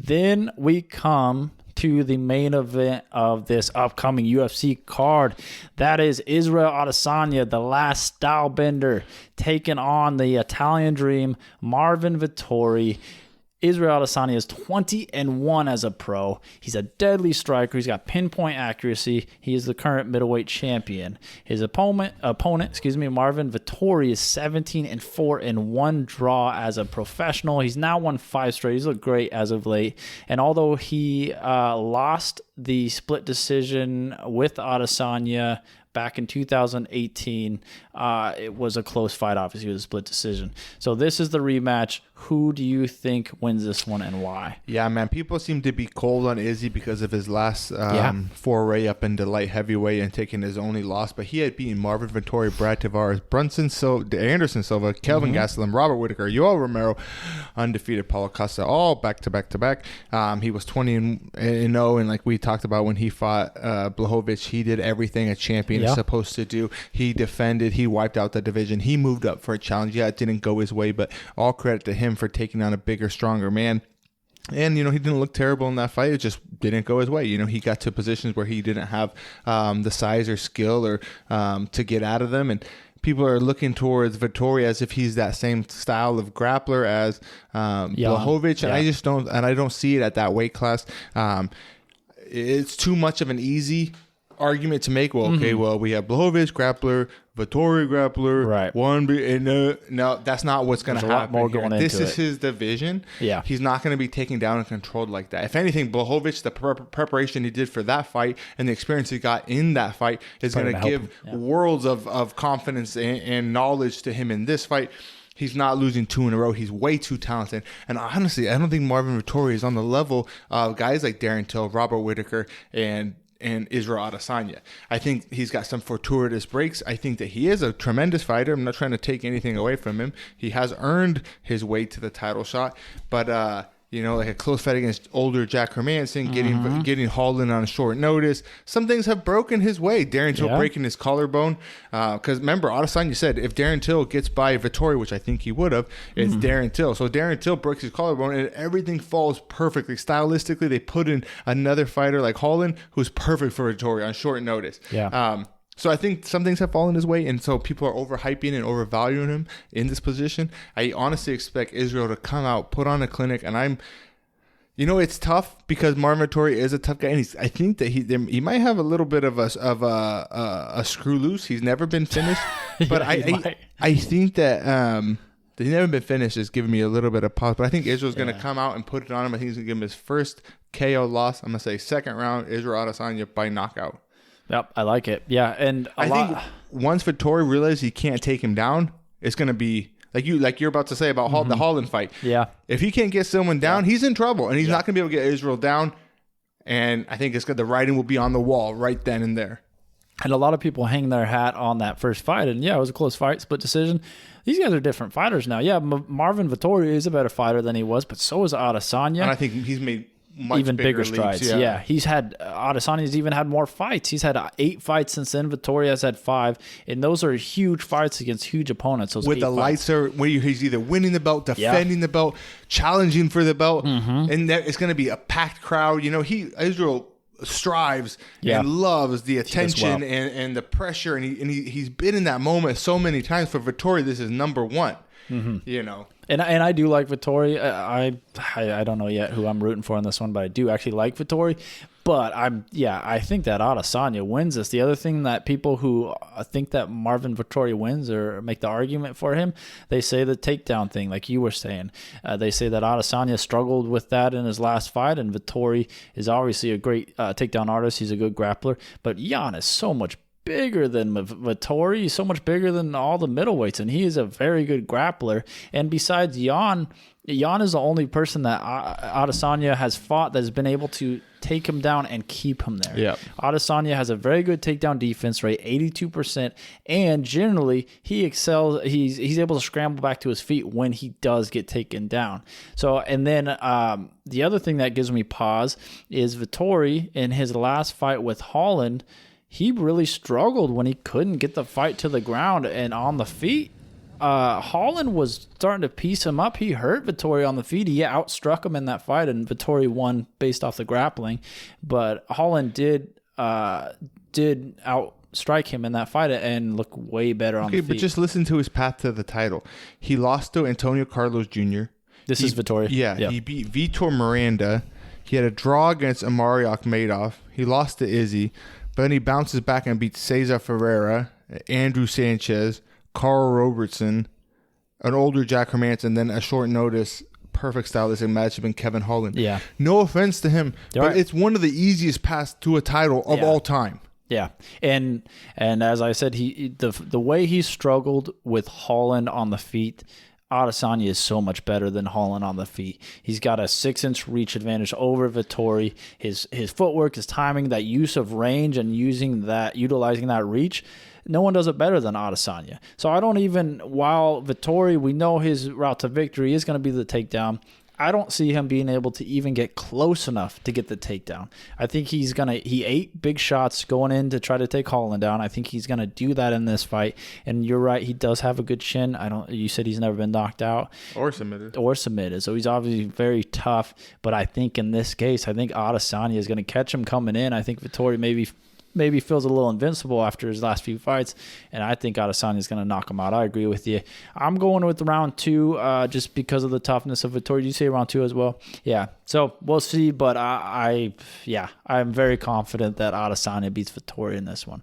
Then we come to the main event of this upcoming UFC card. That is Israel Adesanya, the last style bender, taking on the Italian Dream, Marvin Vettori. Israel Adesanya is 20-1 as a pro. He's a deadly striker. He's got pinpoint accuracy. He is the current middleweight champion. His opponent, Marvin Vettori, is 17-4 in one draw as a professional. He's now won 5 straight. He's looked great as of late. And although he lost the split decision with Adesanya back in 2018, it was a close fight. Obviously, it was a split decision. So this is the rematch. Who do you think wins this one and why? Yeah, man. People seem to be cold on Izzy because of his last foray up into light heavyweight and taking his only loss. But he had beaten Marvin Vettori, Brad Tavares, Anderson Silva, Kelvin Gastelum, Robert Whittaker, Yoel Romero, undefeated Paulo Costa, all back to back to back. He was 20-0, and like we talked about when he fought Blachowicz, he did everything a champion is supposed to do. He defended. He wiped out the division. He moved up for a challenge. Yeah, it didn't go his way, but all credit to him for taking on a bigger, stronger man. And, he didn't look terrible in that fight. It just didn't go his way. He got to positions where he didn't have the size or skill or to get out of them. And people are looking towards Vettori as if he's that same style of grappler as Blachowicz. And I don't see it at that weight class. It's too much of an easy argument to make. Well, we have Blachowicz grappler, Vettori grappler, right? No, that's not what's going to happen. A lot more going into this is his division. Yeah, he's not going to be taken down and controlled like that. If anything, Blachowicz, the preparation he did for that fight and the experience he got in that fight is going to give worlds of confidence and knowledge to him in this fight. He's not losing 2 in a row. He's way too talented. And honestly, I don't think Marvin Vettori is on the level of guys like Darren Till, Robert Whittaker, and Israel Adesanya. I think he's got some fortuitous breaks. I think that he is a tremendous fighter. I'm not trying to take anything away from him. He has earned his way to the title shot. But, like a close fight against older Jack Hermanson, getting hauled in on short notice. Some things have broken his way. Darren Till breaking his collarbone. Because remember, Adesanya said if Darren Till gets by Vettori, which I think he would have, it's Darren Till. So Darren Till breaks his collarbone and everything falls perfectly. Stylistically, they put in another fighter like Holland who's perfect for Vettori on short notice. Yeah. So I think some things have fallen his way, and so people are overhyping and overvaluing him in this position. I honestly expect Israel to come out, put on a clinic, and it's tough because Marvin Vettori is a tough guy, and I think that he might have a little bit of a screw loose. He's never been finished, but I think that he's never been finished is giving me a little bit of pause. But I think Israel's going to come out and put it on him. I think he's going to give him his first KO loss. I'm going to say second round, Israel Adesanya by knockout. Yep, I like it. Yeah, and I think once Vettori realizes he can't take him down, it's going to be like you're about to say about the Holland fight. Yeah, if he can't get someone down, he's in trouble, and he's not going to be able to get Israel down. And I think the writing will be on the wall right then and there. And a lot of people hang their hat on that first fight, and it was a close fight, split decision. These guys are different fighters now. Yeah, Marvin Vettori is a better fighter than he was, but so is Adesanya. And I think he's made even bigger strides. Yeah. He's had Adesanya's even had more fights. He's had 8 fights since then. Vittoria has had 5, and those are huge fights against huge opponents. Those with the lights are where he's either winning the belt, defending the belt, challenging for the belt, and it's going to be a packed crowd. Israel strives and loves the attention and the pressure, and he's been in that moment so many times. For Vettori, this is number 1. And I do like Vettori. I don't know yet who I'm rooting for in this one, but I do actually like Vettori. But I think that Adesanya wins this. The other thing that people who think that Marvin Vettori wins or make the argument for him, they say the takedown thing, like you were saying. They say that Adesanya struggled with that in his last fight, and Vettori is obviously a great takedown artist. He's a good grappler. But Jan is so much bigger than Vettori. He's so much bigger than all the middleweights, and he is a very good grappler. And besides Jan is the only person that Adesanya has fought that has been able to take him down and keep him there. Yeah. Adesanya has a very good takedown defense rate, 82%, and generally he excels. He's able to scramble back to his feet when he does get taken down. So, and then the other thing that gives me pause is Vettori in his last fight with Holland. He really struggled when he couldn't get the fight to the ground and on the feet. Holland was starting to piece him up. He hurt Vettori on the feet. He outstruck him in that fight, and Vettori won based off the grappling. But Holland did outstrike him in that fight and look way better on the feet. But just listen to his path to the title. He lost to Antonio Carlos Jr. This is Vettori. Yeah, yep. He beat Vitor Miranda. He had a draw against Amari Akhmedov. He lost to Izzy. But then he bounces back and beats Cesar Ferreira, Andrew Sanchez, Carl Robertson, an older Jack Hermanson, then a short notice, perfect stylistic matchup in Kevin Holland. Yeah. No offense to him, You're but right. it's one of the easiest paths to a title of all time. Yeah, and as I said, the way he struggled with Holland on the feet, Adesanya is so much better than Holland on the feet. He's got a 6-inch reach advantage over Vettori. His footwork, his timing, that use of range, and utilizing that reach. No one does it better than Adesanya. So I don't even, while Vettori, we know his route to victory is going to be the takedown. I don't see him being able to even get close enough to get the takedown. I think he ate big shots going in to try to take Holland down. I think he's going to do that in this fight. And you're right, he does have a good chin. You said he's never been knocked out. Or submitted. So he's obviously very tough. But I think in this case, I think Adesanya is going to catch him coming in. I think Vettori maybe feels a little invincible after his last few fights, and I think Adesanya is going to knock him out. I agree with you. I'm going with round 2 just because of the toughness of Vettori. Did you say round 2 as well? Yeah. So we'll see, but I'm very confident that Adesanya beats Vettori in this one.